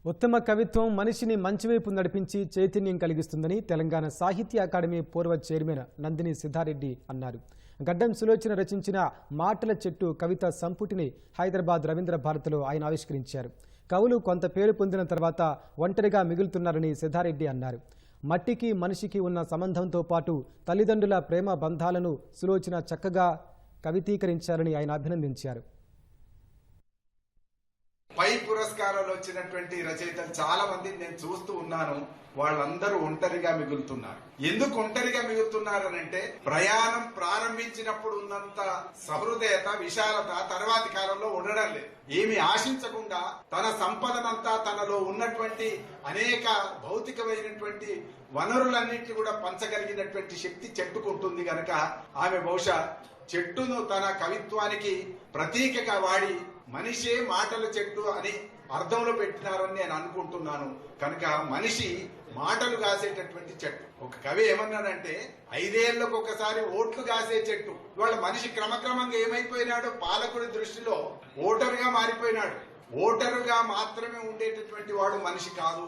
ఉత్తమ కవిత్వం మనిషిని మంచివైపు నడిపించి చైతన్యం కలిగిస్తుందని తెలంగాణ సాహిత్య అకాడమీ పూర్వ చైర్మన్ నందిని సిద్ధారెడ్డి అన్నారు. గడ్డం సులోచన రచించిన మాటల చెట్టు కవిత సంపుటిని హైదరాబాద్ రవీంద్ర భారతిలో ఆయన ఆవిష్కరించారు. కవులు కొంత పేరు పొందిన తర్వాత ఒంటరిగా మిగులుతున్నారని సిద్ధారెడ్డి అన్నారు. మట్టికి మనిషికి ఉన్న సంబంధంతో పాటు తల్లిదండ్రుల ప్రేమ బంధాలను సులోచన చక్కగా కవితీకరించారని ఆయన అభినందించారు. పై పురస్కారాలు వచ్చినటువంటి రచయితలు చాలా మంది నేను చూస్తూ ఉన్నాను. వాళ్ళందరూ ఒంటరిగా మిగులుతున్నారు. ఎందుకు ఒంటరిగా మిగులుతున్నారనంటే ప్రయాణం ప్రారంభించినప్పుడు ఉన్నంత సహృదయత, విశాలత తర్వాతి కాలంలో ఉండడం లేదు. ఏమి ఆశించకుండా తన సంపదనంతా తనలో ఉన్నటువంటి అనేక భౌతికమైనటువంటి వనరులన్నింటినీ కూడా పంచగలిగినటువంటి శక్తి చెట్టుకుంటుంది గనక ఆమె బహుశా చెట్టును తన కవిత్వానికి ప్రతీకగా వాడి మనిషే మాటల చెట్టు అని అర్థంలో పెట్టినారని నేను అనుకుంటున్నాను. కనుక మనిషి మాటలు కాసేటటువంటి చెట్టు. ఒక కవి ఏమన్నాడంటే 5 ఏళ్లకు ఒకసారి ఓట్లు కాసే చెట్టు. ఇవాళ మనిషి క్రమక్రమంగా ఏమైపోయినాడు, పాలకుడి దృష్టిలో ఓటరుగా మారిపోయినాడు. ఓటరుగా మాత్రమే ఉండేటటువంటి వాడు మనిషి కాదు.